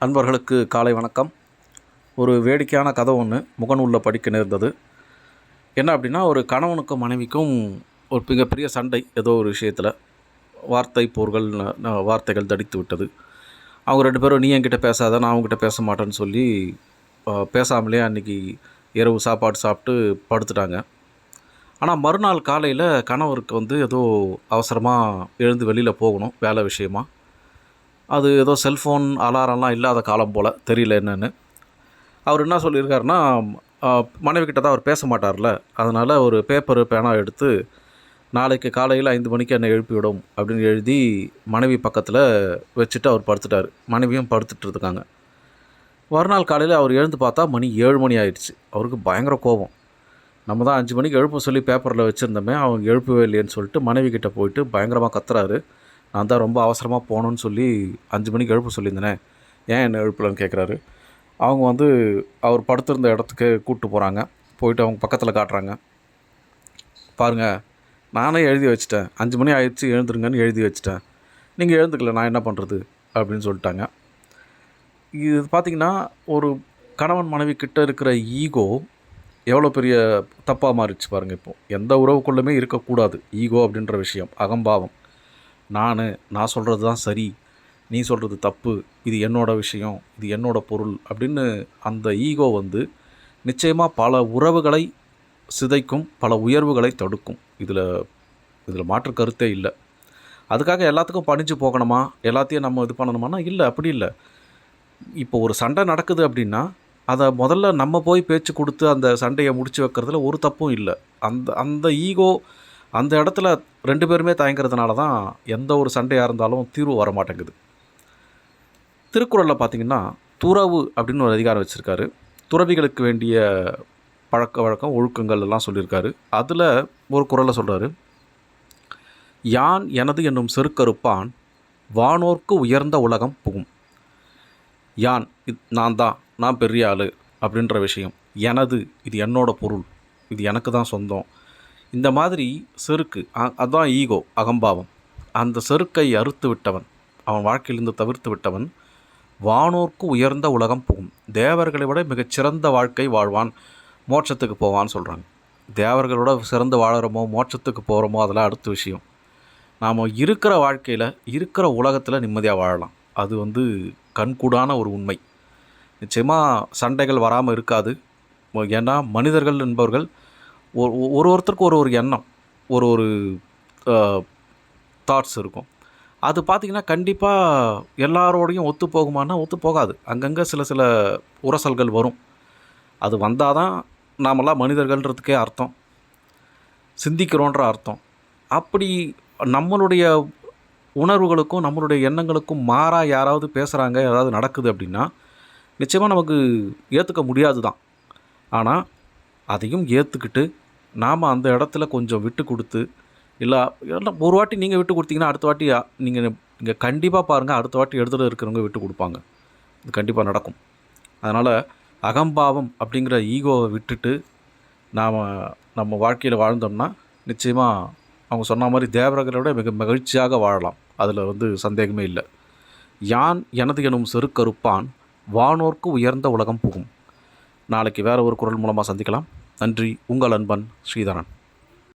அன்பர்களுக்கு காலை வணக்கம். ஒரு வேடிக்கையான கதை ஒன்று முகநூலில் படிக்க நேர்ந்தது. என்ன அப்படின்னா, ஒரு கணவனுக்கும் மனைவிக்கும் ஒரு மிகப்பெரிய சண்டை. ஏதோ ஒரு விஷயத்தில் வார்த்தை போர்கள், வார்த்தைகள் தடித்து விட்டது. அவங்க ரெண்டு பேரும், நீ என்கிட்ட பேசாத, நான் அவங்ககிட்ட பேச மாட்டேன்னு சொல்லி பேசாமலே அன்றைக்கி இரவு சாப்பாடு சாப்பிட்டு படுத்துட்டாங்க. ஆனால் மறுநாள் காலையில் கணவருக்கு ஏதோ அவசரமாக எழுந்து வெளியில் போகணும் வேலை விஷயமாக. அது ஏதோ செல்ஃபோன் அலாரம்லாம் இல்லாத காலம் போல், தெரியல என்னென்னு. அவர் என்ன சொல்லியிருக்காருன்னா, மனைவிக்கிட்ட தான் அவர் பேச மாட்டார்ல, அதனால் ஒரு பேப்பரு பேனா எடுத்து நாளைக்கு காலையில் 5 மணிக்கு என்னை எழுப்பிவிடும் அப்படின்னு எழுதி மனைவி பக்கத்தில் வச்சுட்டு அவர் படுத்துட்டார். மனைவியும் படுத்துட்டு இருக்காங்க. மறுநாள் காலையில் அவர் எழுந்து பார்த்தா மணி 7 மணி ஆயிடுச்சு. அவருக்கு பயங்கர கோபம். நம்ம தான் 5 மணிக்கு எழுப்ப சொல்லி பேப்பரில் வச்சுருந்தோமே, அவங்க எழுப்பவே இல்லையேன்னு சொல்லிட்டு மனைவிக்கிட்ட போயிட்டு பயங்கரமாக கத்துறாரு. நான் தான் ரொம்ப அவசரமாக போகணுன்னு சொல்லி 5 மணிக்கு எழுப்ப சொல்லியிருந்தேனே, ஏன் என்ன எழுப்பலன்னு கேட்குறாரு. அவங்க அவர் படுத்திருந்த இடத்துக்கு கூப்பிட்டு போகிறாங்க. போயிட்டு அவங்க பக்கத்தில் காட்டுறாங்க. பாருங்கள், நானே எழுதி வச்சிட்டேன், 5 மணி ஆயிடுச்சு எழுந்துருங்கன்னு எழுதி வச்சிட்டேன், நீங்கள் எழுந்துக்கல, நான் என்ன பண்ணுறது அப்படின்னு சொல்லிட்டாங்க. இது பார்த்திங்கன்னா, ஒரு கணவன் மனைவி கிட்ட இருக்கிற ஈகோ எவ்வளோ பெரிய தப்பாக மாறிடுச்சு பாருங்கள். இப்போது எந்த உறவுக்குள்ளுமே இருக்கக்கூடாது ஈகோ அப்படின்ற விஷயம், அகம்பாவம். நான் சொல்கிறது தான் சரி, நீ சொல்கிறது தப்பு, இது என்னோடய விஷயம், இது என்னோடய பொருள் அப்படின்னு அந்த ஈகோ நிச்சயமாக பல உறவுகளை சிதைக்கும், பல உயர்வுகளை தடுக்கும். இதில் மாற்று கருத்தே இல்லை. அதுக்காக எல்லாத்துக்கும் பணிஞ்சு போகணுமா, எல்லாத்தையும் நம்ம இது பண்ணணுமானா இல்லை, அப்படி இல்லை. இப்போ ஒரு சண்டை நடக்குது அப்படின்னா அதை முதல்ல நம்ம போய் பேச்சு கொடுத்து அந்த சண்டையை முடிச்சு வைக்கிறதுல ஒரு தப்பும் இல்லை. அந்த ஈகோ அந்த இடத்துல 2 பேருமே தயங்கிறதுனால தான் எந்த ஒரு சண்டையாக இருந்தாலும் தீர்வு வர மாட்டேங்குது. திருக்குறளில் பார்த்திங்கன்னா, துறவு அப்படின்னு ஒரு அதிகாரம் வச்சுருக்காரு. துறவிகளுக்கு வேண்டிய பழக்க வழக்கம், ஒழுக்கங்கள் எல்லாம் சொல்லியிருக்காரு. அதில் ஒரு குறளை சொல்கிறாரு, யான் எனது என்னும் செருக்கறுப்பான் வானோர்க்கு உயர்ந்த உலகம் புகும். யான், நான் பெரிய ஆள் அப்படின்ற விஷயம், எனது, இது என்னோட பொருள், இது எனக்கு தான் சொந்தம், இந்த மாதிரி செருக்கு, அதுதான் ஈகோ, அகம்பாவம். அந்த செருக்கை அறுத்து விட்டவன், அவன் வாழ்க்கையிலிருந்து தவிர்த்து விட்டவன் வானோர்க்கு உயர்ந்த உலகம் புகும். தேவர்களை விட மிகச்சிறந்த வாழ்க்கை வாழ்வான், மோட்சத்துக்கு போவான்னு சொல்கிறாங்க. தேவர்களோட சிறந்து வாழறோமோ மோட்சத்துக்கு போகிறோமோ அதெல்லாம் அடுத்த விஷயம். நாம் இருக்கிற வாழ்க்கையில், இருக்கிற உலகத்தில் நிம்மதியாக வாழலாம். அது கண்கூடான ஒரு உண்மை. நிச்சயமாக சண்டைகள் வராமல் இருக்காது. ஏன்னா மனிதர்கள் என்பவர்கள் ஒருத்தருக்கு ஒரு எண்ணம், ஒரு தாட்ஸ் இருக்கும். அது பார்த்திங்கன்னா கண்டிப்பாக எல்லாரோடையும் ஒத்து போகுமானா ஒத்து போகாது. அங்கங்கே சில உரசல்கள் வரும். அது வந்தால் தான் நாமெல்லாம் மனிதர்கள்ன்றதுக்கே அர்த்தம், சிந்திக்கிறோன்ற அர்த்தம். அப்படி நம்மளுடைய உணர்வுகளுக்கும் நம்மளுடைய எண்ணங்களுக்கும் மாறாக யாராவது பேசுகிறாங்க, ஏதாவது நடக்குது அப்படின்னா நிச்சயமாக நமக்கு ஏற்றுக்க முடியாது தான். ஆனால் அதையும் ஏற்றுக்கிட்டு நாம் அந்த இடத்துல கொஞ்சம் விட்டு கொடுத்து, இல்லை ஒரு வாட்டி நீங்கள் விட்டு கொடுத்தீங்கன்னா அடுத்த வாட்டி நீங்கள் கண்டிப்பாக பாருங்கள், அடுத்த வாட்டி இடத்துல இருக்கிறவங்க விட்டு கொடுப்பாங்க. இது கண்டிப்பாக நடக்கும். அதனால் அகம்பாவம் அப்படிங்கிற ஈகோவை விட்டுட்டு நாம் நம்ம வாழ்க்கையில் வாழ்ந்தோம்னா நிச்சயமாக அவங்க சொன்ன மாதிரி தேவர்களோட மிக மகிழ்ச்சியாக வாழலாம். அதில் சந்தேகமே இல்லை. யான் எனது எனும் செருக்கறுப்பான் வானோர்க்கு உயர்ந்த உலகம் புகும். நாளைக்கு வேறு ஒரு குரல் மூலமாக சந்திக்கலாம். நன்றி. உங்கள் அன்பன் ஸ்ரீதரன்.